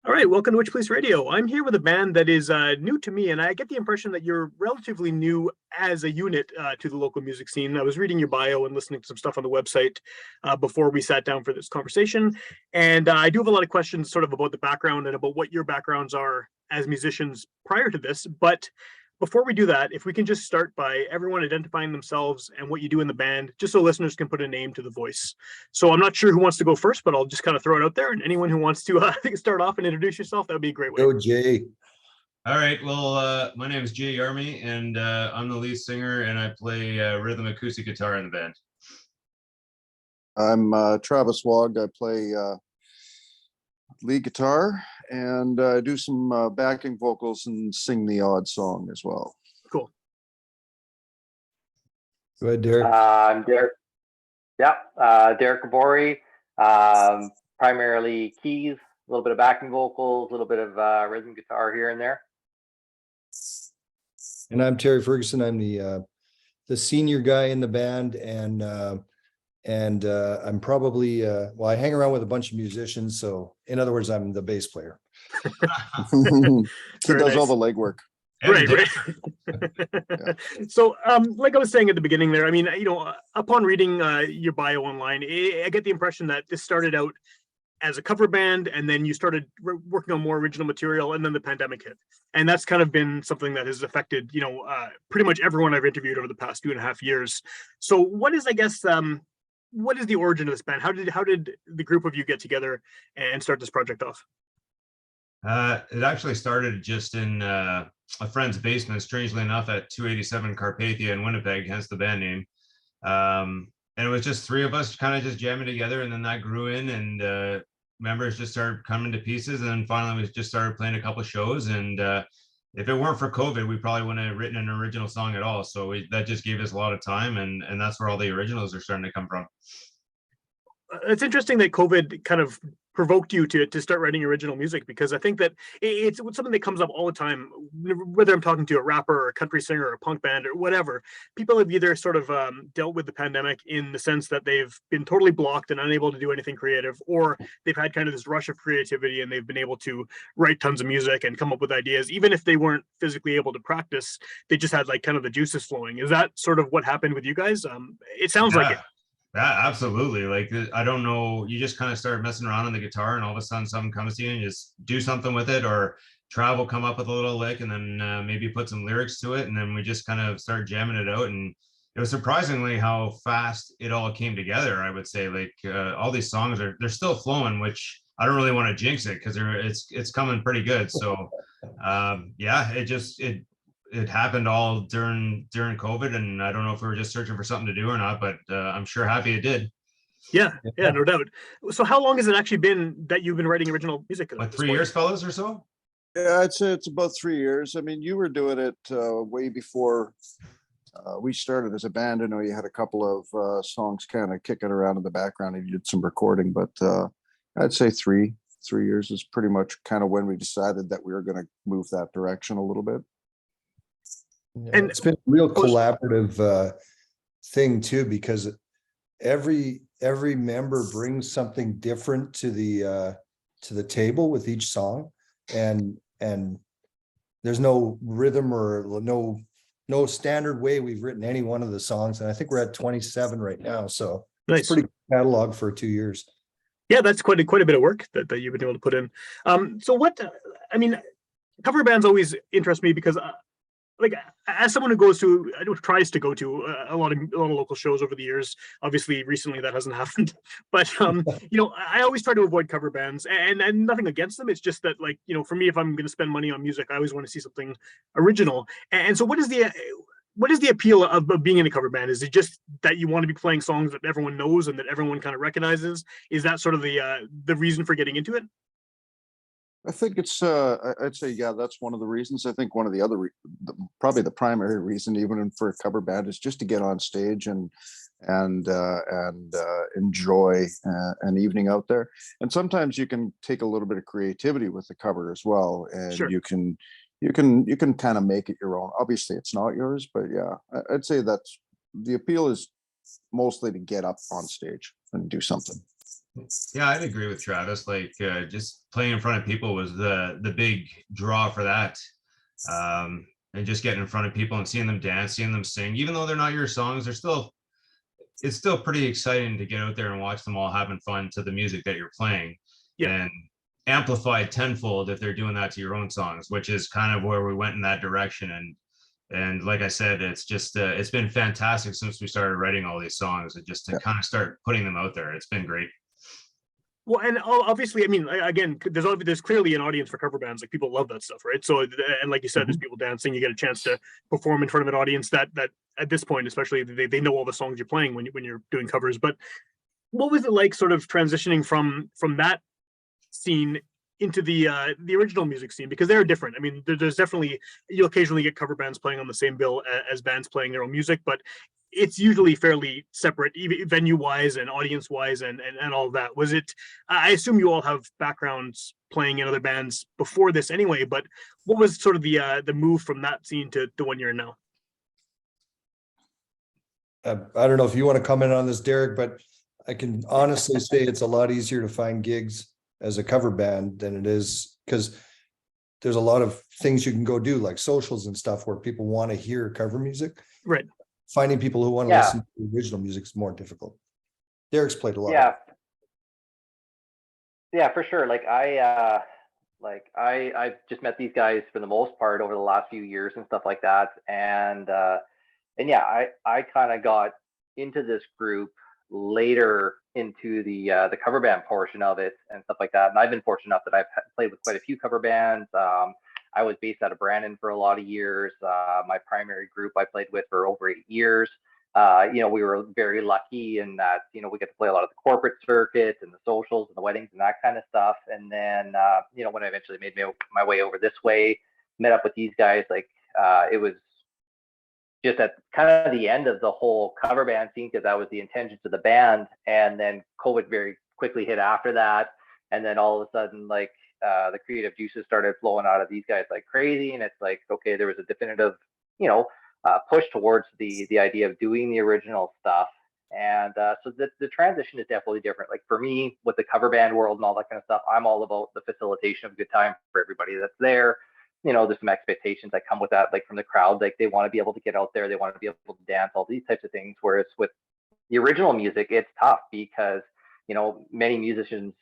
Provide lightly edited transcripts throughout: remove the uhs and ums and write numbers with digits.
All right, welcome to Witchpolice Radio. I'm here with a band that is new to me, and I get the impression that you're relatively new as a unit to the local music scene. I was reading your bio and listening to some stuff on the website before we sat down for this conversation, and I do have a lot of questions sort of about the background and about what your backgrounds are as musicians prior to this. But before we do that, if we can just start by everyone identifying themselves and what you do in the band, just so listeners can put a name to the voice. So I'm not sure who wants to go first, but I'll just kind of throw it out there. And anyone who wants to start off and introduce yourself, that would be a great way. Go, Jay. All right. Well, my name is Jay Yarmy, and I'm the lead singer, and I play rhythm acoustic guitar in the band. I'm Travis Wog. I play lead guitar and do some backing vocals and sing the odd song as well. Cool. Go ahead, Derek. I'm Derek. Yeah, Derek Gabori. Primarily keys, a little bit of backing vocals, a little bit of rhythm guitar here and there. And I'm Terry Ferguson. I'm the senior guy in the band, and I'm probably I hang around with a bunch of musicians. So in other words, I'm the bass player. He does all the legwork. Right. Yeah. So, like I was saying at the beginning there, I mean, upon reading your bio online, I get the impression that this started out as a cover band, and then you started working on more original material, and then the pandemic hit, and that's kind of been something that has affected, pretty much everyone I've interviewed over the past 2.5 years. So, what is the origin of this band? How did the group of you get together and start this project off? It actually started just in a friend's basement, strangely enough, at 287 Carpathia in Winnipeg, hence the band name. And it was just three of us kind of just jamming together, and then that grew in, and members just started coming to pieces, and then finally we just started playing a couple of shows. And if it weren't for COVID, we probably wouldn't have written an original song at all. So that just gave us a lot of time, and that's where all the originals are starting to come from. It's interesting that COVID kind of provoked you to start writing original music, because I think that it's something that comes up all the time, whether I'm talking to a rapper or a country singer or a punk band or whatever. People have either sort of dealt with the pandemic in the sense that they've been totally blocked and unable to do anything creative, or they've had kind of this rush of creativity and they've been able to write tons of music and come up with ideas. Even if they weren't physically able to practice, they just had like kind of the juices flowing. Is that sort of what happened with you guys? It sounds like it. Yeah, absolutely. Like, I don't know, you just kind of start messing around on the guitar, and all of a sudden something comes to you and you just do something with it, or Trav come up with a little lick and then maybe put some lyrics to it, and then we just kind of start jamming it out. And it was surprisingly how fast it all came together. I would say, like, all these songs they're still flowing, which I don't really want to jinx it, because it's coming pretty good. So yeah, it happened all during COVID, and I don't know if we were just searching for something to do or not, but I'm sure happy it did. Yeah, no doubt. So how long has it actually been that you've been writing original music? Like 3 years, fellas, or so? Yeah, I'd say it's about 3 years. I mean, you were doing it way before we started as a band. I know you had a couple of songs kind of kicking around in the background, and you did some recording, but I'd say 3 years is pretty much kind of when we decided that we were going to move that direction a little bit. Yeah, and it's been a real collaborative thing too, because every member brings something different to the table with each song, and there's no rhythm or no standard way we've written any one of the songs, and I think we're at 27 right now, so nice. It's pretty good catalog for 2 years. Yeah, that's quite a bit of work that you've been able to put in. So cover bands always interest me, because like, as someone who tries to go to a lot of local shows over the years, obviously recently that hasn't happened, but I always try to avoid cover bands, and nothing against them. It's just that, like, for me, if I'm going to spend money on music, I always want to see something original. And so what is the appeal of being in a cover band? Is it just that you want to be playing songs that everyone knows and that everyone kind of recognizes? Is that sort of the reason for getting into it? I think it's, I'd say, yeah, that's one of the reasons. I think one of the other, probably the primary reason, even for a cover band, is just to get on stage and enjoy an evening out there. And sometimes you can take a little bit of creativity with the cover as well, and sure, you can kind of make it your own. Obviously, it's not yours, but yeah, I'd say that's the appeal, is mostly to get up on stage and do something. Yeah, I'd agree with Travis. Like just playing in front of people was the big draw for that. And just getting in front of people and seeing them dance, seeing them sing, even though they're not your songs, they're still it's still pretty exciting to get out there and watch them all having fun to the music that you're playing. Yeah. And amplified tenfold if they're doing that to your own songs, which is kind of where we went in that direction. And like I said, it's just it's been fantastic since we started writing all these songs, and just to kind of start putting them out there. It's been great. Well, and obviously, I mean, again, there's clearly an audience for cover bands. Like people love that stuff, right? So, and like you said, there's people dancing. You get a chance to perform in front of an audience that at this point, especially, they know all the songs you're playing when you're doing covers. But what was it like, sort of transitioning from that scene into the original music scene? Because they're different. I mean, there's definitely, you'll occasionally get cover bands playing on the same bill as bands playing their own music, but it's usually fairly separate, even venue wise and audience wise, and all of that. Was it? I assume you all have backgrounds playing in other bands before this anyway, but what was sort of the move from that scene to the one you're in now? I don't know if you want to comment on this, Derek, but I can honestly say it's a lot easier to find gigs as a cover band than it is, because there's a lot of things you can go do, like socials and stuff, where people want to hear cover music. Right. Finding people who want to listen to the original music is more difficult. Derek's played a lot. Yeah, for sure. Like I just met these guys for the most part over the last few years and stuff like that. And yeah, I kind of got into this group later into the cover band portion of it and stuff like that. And I've been fortunate enough that I've played with quite a few cover bands. I was based out of Brandon for a lot of years. My primary group I played with for over 8 years. We were very lucky in that, we get to play a lot of the corporate circuit and the socials and the weddings and that kind of stuff. And then, when I eventually made my way over this way, met up with these guys, like it was just at kind of the end of the whole cover band scene, because that was the intentions of the band. And then COVID very quickly hit after that. And then all of a sudden, like the creative juices started flowing out of these guys like crazy. And it's like, okay, there was a definitive, push towards the idea of doing the original stuff. And so the transition is definitely different. Like for me, with the cover band world and all that kind of stuff, I'm all about the facilitation of a good time for everybody that's there. There's some expectations that come with that, like from the crowd, like they want to be able to get out there, they want to be able to dance, all these types of things. Whereas with the original music, it's tough because, many musicians,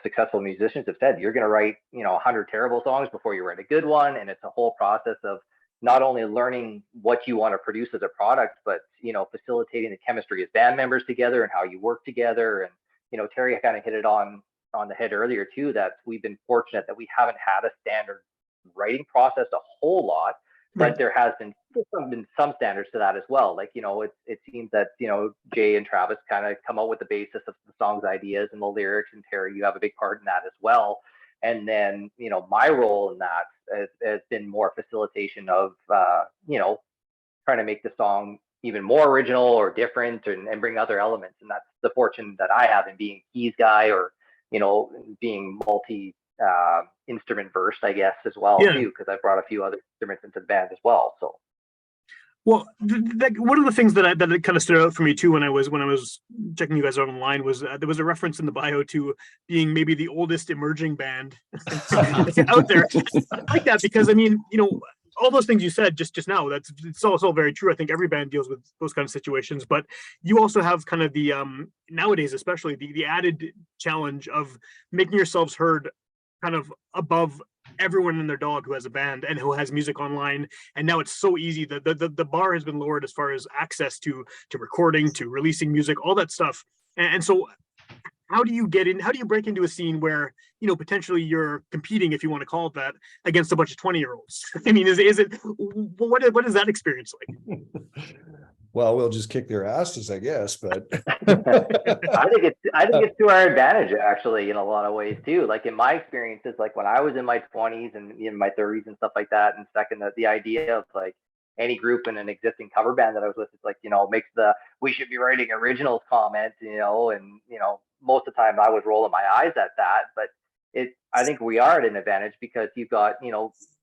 successful musicians have said, you're going to write, 100 terrible songs before you write a good one. And it's a whole process of not only learning what you want to produce as a product, but, facilitating the chemistry as band members together and how you work together. And, Terry kind of hit it on the head earlier too, that we've been fortunate that we haven't had a standard writing process a whole lot, but there has been some standards to that as well. Like, it seems that, Jay and Travis kind of come out with the basis of the song's ideas and the lyrics, and Terry, you have a big part in that as well. And then, my role in that has been more facilitation of, trying to make the song even more original or different and bring other elements. And that's the fortune that I have in being keys guy, or, being multi instrument versed, I guess, as well too, because I've brought a few other instruments into the band as well. So well, one of the things that kind of stood out for me too when I was checking you guys out online was there was a reference in the bio to being maybe the oldest emerging band out there. I like that, because I mean, all those things you said just now, it's all very true. I think every band deals with those kind of situations, but you also have kind of the nowadays, especially the added challenge of making yourselves heard kind of above everyone and their dog who has a band and who has music online. And now it's so easy that the bar has been lowered as far as access to recording, to releasing music, all that stuff. And so how do you break into a scene where, potentially you're competing, if you want to call it that, against a bunch of 20-year-olds? I mean, is it, what is that experience like? Well, we'll just kick their asses, I guess, but I think it's to our advantage, actually, in a lot of ways too. Like in my experiences, like when I was in my 20s and in my 30s and stuff like that, and second, the idea of like any group in an existing cover band that I was with, it's like, makes the we should be writing originals comment, and most of the time I was rolling my eyes at that. But I think we are at an advantage because you've got,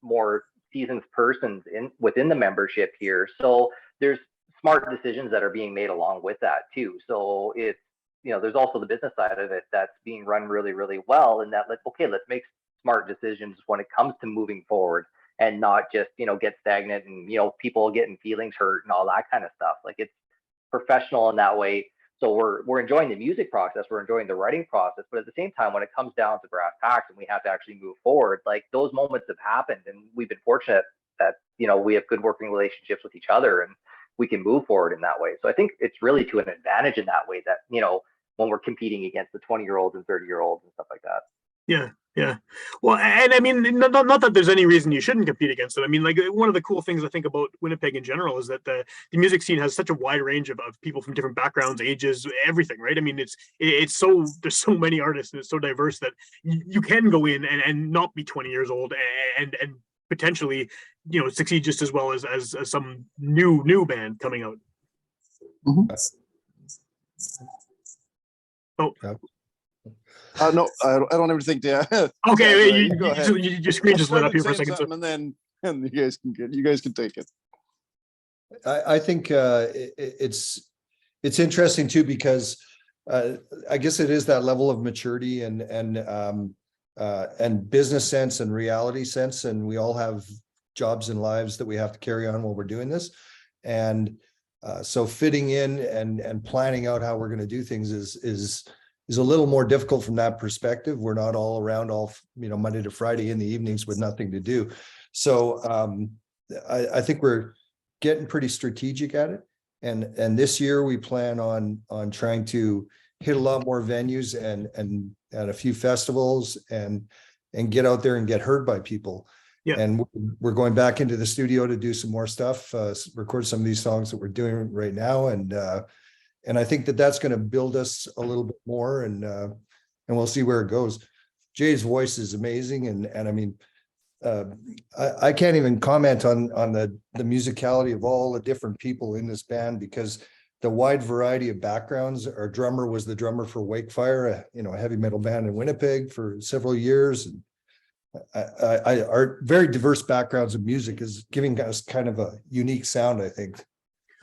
more seasoned persons within the membership here. So there's smart decisions that are being made along with that too. So it's, there's also the business side of it that's being run really, really well. And that, let's make smart decisions when it comes to moving forward, and not just, get stagnant and, people getting feelings hurt and all that kind of stuff. Like, it's professional in that way. So we're enjoying the music process, we're enjoying the writing process, but at the same time, when it comes down to brass tacks and we have to actually move forward, like, those moments have happened, and we've been fortunate that we have good working relationships with each other, and we can move forward in that way. So I think it's really to an advantage in that way, that when we're competing against the 20-year-olds and 30-year-olds and stuff like that. Yeah, yeah. Well, and I mean, not that there's any reason you shouldn't compete against it. I mean, like, one of the cool things I think about Winnipeg in general is that the music scene has such a wide range of people from different backgrounds, ages, everything, right? I mean, it's so, there's so many artists, and it's so diverse that you can go in and not be 20 years old and potentially, succeed just as well as some new band coming out. Mhm. Oh. No, I don't ever think to. Okay, you go ahead. your screen just lit up here for a second. So. And you guys can take it. I think it's interesting too, because I guess it is that level of maturity and business sense and reality sense, and we all have jobs and lives that we have to carry on while we're doing this, and so fitting in and planning out how we're going to do things is a little more difficult from that perspective. We're not all around Monday to Friday in the evenings with nothing to do. So I think we're getting pretty strategic at it. And this year we plan on trying to hit a lot more venues and at a few festivals and get out there and get heard by people. Yeah. And we're going back into the studio to do some more stuff, record some of these songs that we're doing right now. And I think that's going to build us a little bit more, and we'll see where it goes. Jay's voice is amazing, and I mean, I can't even comment on the musicality of all the different people in this band, because the wide variety of backgrounds. Our drummer was the drummer for Wakefire, a heavy metal band in Winnipeg for several years, and our very diverse backgrounds of music is giving us kind of a unique sound, I think.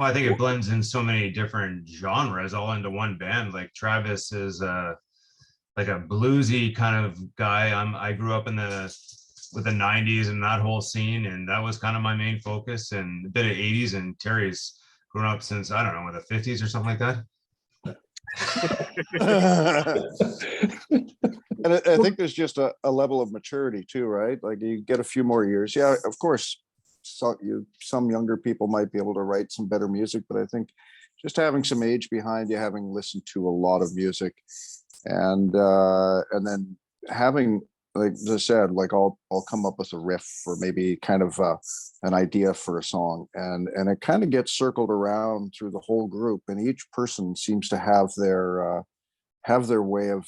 Well, I think it blends in so many different genres all into one band. Like, Travis is like a bluesy kind of guy. I grew up with the 90s and that whole scene, and that was kind of my main focus, and a bit of 80s. And Terry's grown up since, I don't know, the 50s or something like that. And I think there's just a level of maturity too, right? Like, you get a few more years. Yeah, of course. Some younger people might be able to write some better music, but I think just having some age behind you, having listened to a lot of music, and then having, like I said, like I'll come up with a riff or maybe kind of an idea for a song, and it kind of gets circled around through the whole group, and each person seems to have their way of,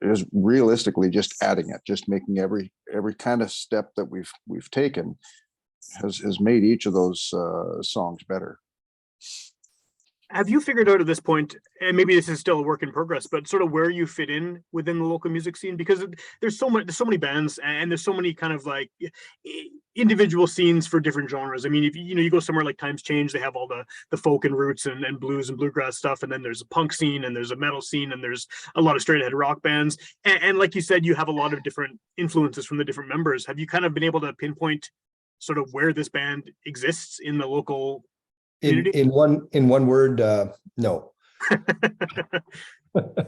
is realistically just adding it, just making every kind of step that we've taken has made each of those songs better. Have you figured out at this point, and maybe this is still a work in progress, but sort of where you fit in within the local music scene? Because there's so many bands, and there's so many kind of like individual scenes for different genres. I mean, if you go somewhere like Times Change, they have all the folk and roots and blues and bluegrass stuff, and then there's a punk scene, and there's a metal scene, and there's a lot of straight ahead rock bands. And like you said, you have a lot of different influences from the different members. Have you kind of been able to pinpoint sort of where this band exists in the local community? In one word, no.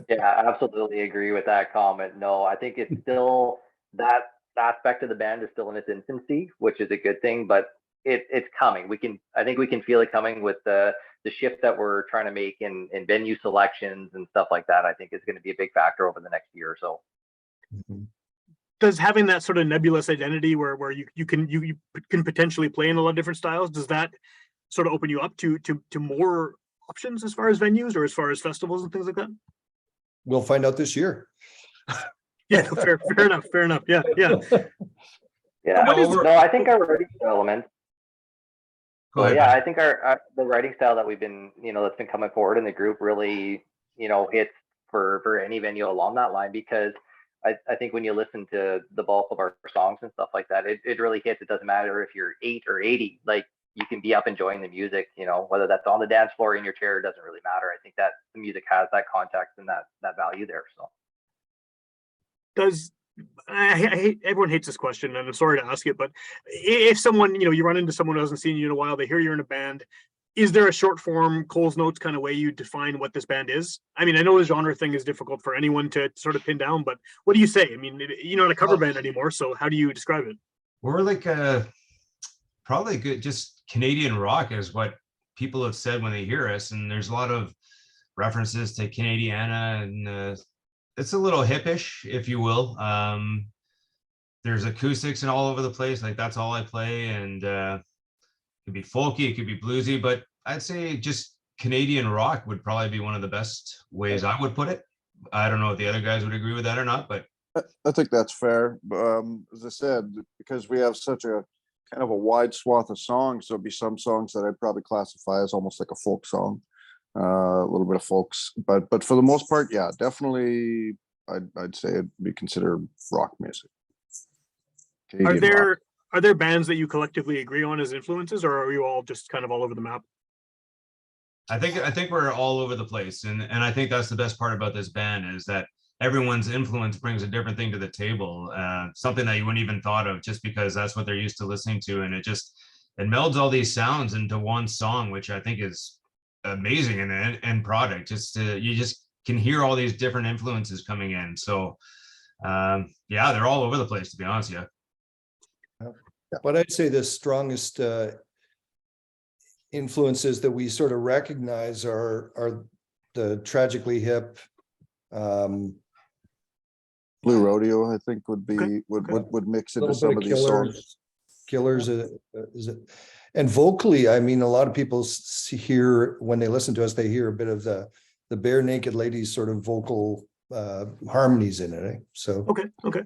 Yeah, absolutely agree with that comment. No, I think it's still, that aspect of the band is still in its infancy, which is a good thing, but it's coming. I think we can feel it coming with the shift that we're trying to make in venue selections and stuff like that. I think is going to be a big factor over the next year or so. Mm-hmm. Does having that sort of nebulous identity where you can potentially play in a lot of different styles, does that sort of open you up to more options as far as venues or as far as festivals and things like that? We'll find out this year. Yeah, fair enough. Yeah. Yeah. No, I think our writing element. Go ahead. Yeah, I think the writing style that we've been, that's been coming forward in the group really, hits for any venue along that line, because I think when you listen to the bulk of our songs and stuff like that, it really hits. It doesn't matter if you're 8 or 80, like, you can be up enjoying the music, you know, whether that's on the dance floor, in your chair, it doesn't really matter. I think that the music has that context and that value there. So Does everyone hates this question, and I'm sorry to ask it, but if someone, you know, you run into someone who hasn't seen you in a while, they hear you're in a band, is there a short form Cole's Notes kind of way you define what this band is? I mean, I know the genre thing is difficult for anyone to sort of pin down, but what do you say? I mean, you're not a cover band anymore, so how do you describe it? We're like probably good, just Canadian rock is what people have said when they hear us, and there's a lot of references to Canadiana, and it's a little hippish, if you will. There's acoustics and all over the place, like that's all I play, and it could be folky, it could be bluesy, but I'd say just Canadian rock would probably be one of the best ways I would put it. I don't know if the other guys would agree with that or not, but I think that's fair. As I said, because we have such a kind of a wide swath of songs, there'll be some songs that I'd probably classify as almost like a folk song, a little bit of folks, but for the most part, yeah, definitely, I'd say it'd be considered rock music. Canadian rock. Are there bands that you collectively agree on as influences, or are you all just kind of all over the map? I think we're all over the place, and I think that's the best part about this band is that everyone's influence brings a different thing to the table, something that you wouldn't even thought of, just because that's what they're used to listening to, and it melds all these sounds into one song, which I think is amazing in the end product. You just can hear all these different influences coming in. So yeah, they're all over the place, to be honest. Yeah. But I'd say the strongest influences that we sort of recognize are the Tragically Hip, Blue Rodeo, I think would be Okay. would mix into little some bit of of these songs. Killers is it, and vocally, I mean, a lot of people hear when they listen to us, they hear a bit of the Bare Naked Ladies sort of vocal harmonies in it. So Okay.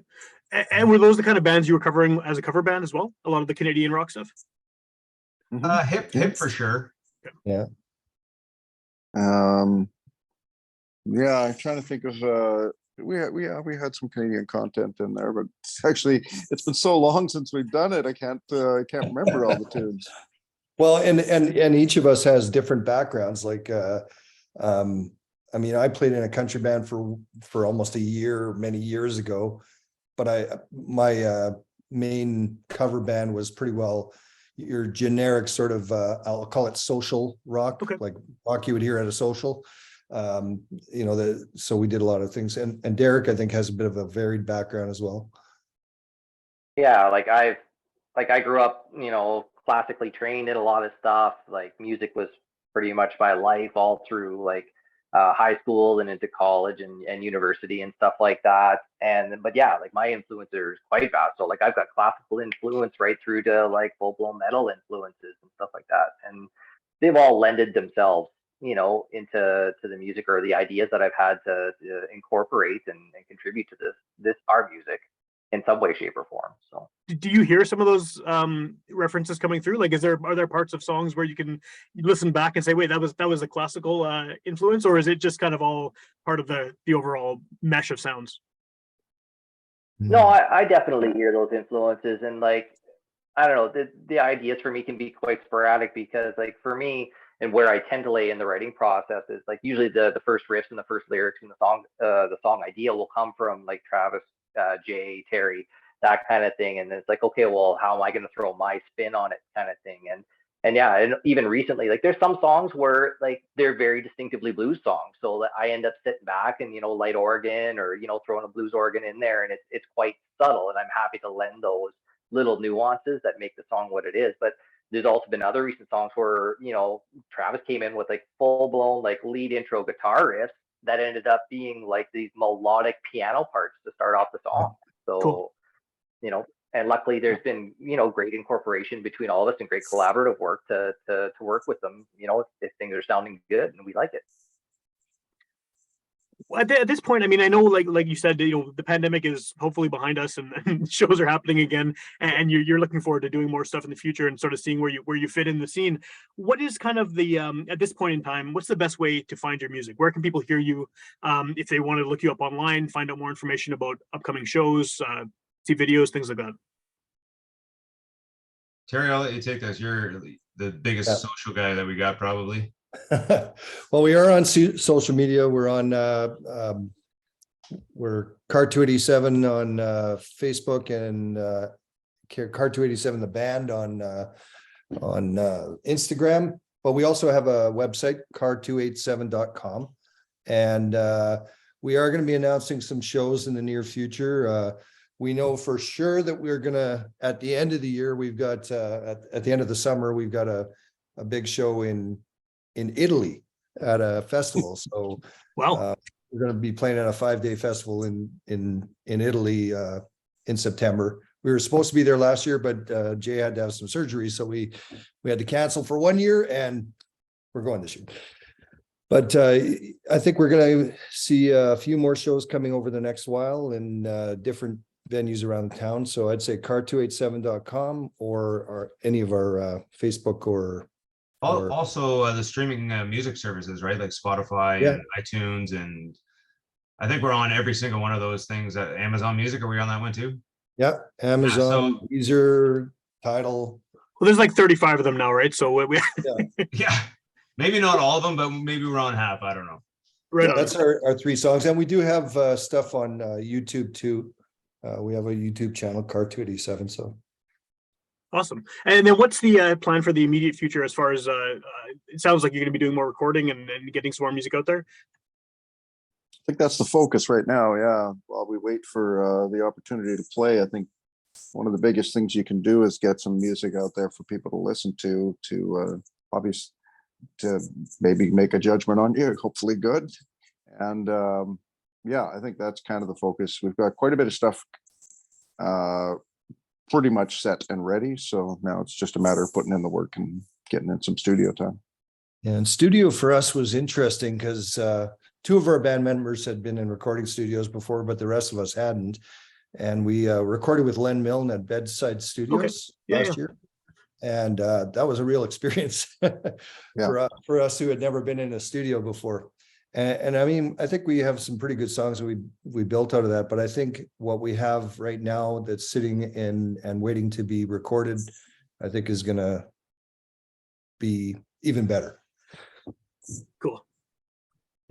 And were those the kind of bands you were covering as a cover band as well? A lot of the Canadian rock stuff? Hip for sure. yeah. Yeah, I'm trying to think of we had some Canadian content in there, but it's been so long since we've done it. I can't remember all the tunes. Well, and each of us has different backgrounds. Like, I mean, I played in a country band for almost a year, many years ago, but my main cover band was pretty well your generic sort of I'll call it social rock, like rock you would hear at a social. You know, so we did a lot of things, and Derek, I think, has a bit of a varied background as well. Yeah, I grew up, you know, classically trained in a lot of stuff. Like music was pretty much my life all through like high school and into college and university and stuff like that. But yeah, like my influence is quite vast. So like I've got classical influence right through to like full blown metal influences and stuff like that, and they've all lended themselves, you know, into the music or the ideas that I've had to incorporate and contribute to our music in some way, shape, or form. So do you hear some of those references coming through? Like, are there parts of songs where you can listen back and say, wait, that was a classical influence, or is it just kind of all part of the overall mesh of sounds? No, I definitely hear those influences, and like I don't know, the ideas for me can be quite sporadic because like for me and where I tend to lay in the writing process is like usually the first riffs and the first lyrics and the song idea will come from like Travis, Jay, Terry, that kind of thing, and it's like, okay, well, how am I going to throw my spin on it, kind of thing. And yeah, and even recently, like there's some songs where like they're very distinctively blues songs, so that I end up sitting back and, you know, light organ or, you know, throwing a blues organ in there, and it's quite subtle, and I'm happy to lend those little nuances that make the song what it is. But there's also been other recent songs where, you know, Travis came in with like full blown like lead intro guitar riffs that ended up being like these melodic piano parts to start off the song. So, cool. You know, and luckily there's been, you know, great incorporation between all of us and great collaborative work to work with them, you know, if things are sounding good and we like it. At this point, I mean, I know, like you said, you know, the pandemic is hopefully behind us, and shows are happening again, and you're looking forward to doing more stuff in the future and sort of seeing where you fit in the scene. What is kind of the at this point in time, what's the best way to find your music? Where can people hear you if they want to look you up online, find out more information about upcoming shows, see videos, things like that? Terry, I'll let you take this. the biggest Yeah. social guy that we got probably. Well, we are on social media. We're on we're Car287 on Facebook and Car287 the band on Instagram, but we also have a website, car287.com, and we are going to be announcing some shows in the near future. We know for sure that we're gonna, at the end of the year, we've got at the end of the summer, we've got a big show in Italy at a festival. So Wow. we're going to be playing at a 5-day festival in Italy in September. We were supposed to be there last year, but Jay had to have some surgery, so we had to cancel for 1 year, and we're going this year. But I think we're going to see a few more shows coming over the next while in different venues around the town. So I'd say car287.com or any of our Facebook or Also, the streaming music services, right? Like Spotify Yeah. and iTunes, and I think we're on every single one of those things. Amazon Music, are we on that one too? yeah, Amazon, Deezer, Tidal. Well, there's like 35 of them now, right? So we Yeah, maybe not all of them, but maybe we're on half. I don't know. right Yeah, on. that's our 3 songs, and we do have stuff on YouTube too. We have a YouTube channel, Car287. So Awesome. And then what's the plan for the immediate future as far as it sounds like you're going to be doing more recording and getting some more music out there? I think that's the focus right now. Yeah. While we wait for the opportunity to play, I think one of the biggest things you can do is get some music out there for people to listen to obviously to maybe make a judgment on you, hopefully good. And yeah, I think that's kind of the focus. We've got quite a bit of stuff pretty much set and ready. So now it's just a matter of putting in the work and getting in some studio time. and studio for us was interesting because 2 of our band members had been in recording studios before, but the rest of us hadn't. And we recorded with Len Milne at Bedside Studios last year. And that was a real experience for us who had never been in a studio before. And I mean, I think we have some pretty good songs that we built out of that. But I think what we have right now that's sitting in and waiting to be recorded, I think is going to be even better. Cool.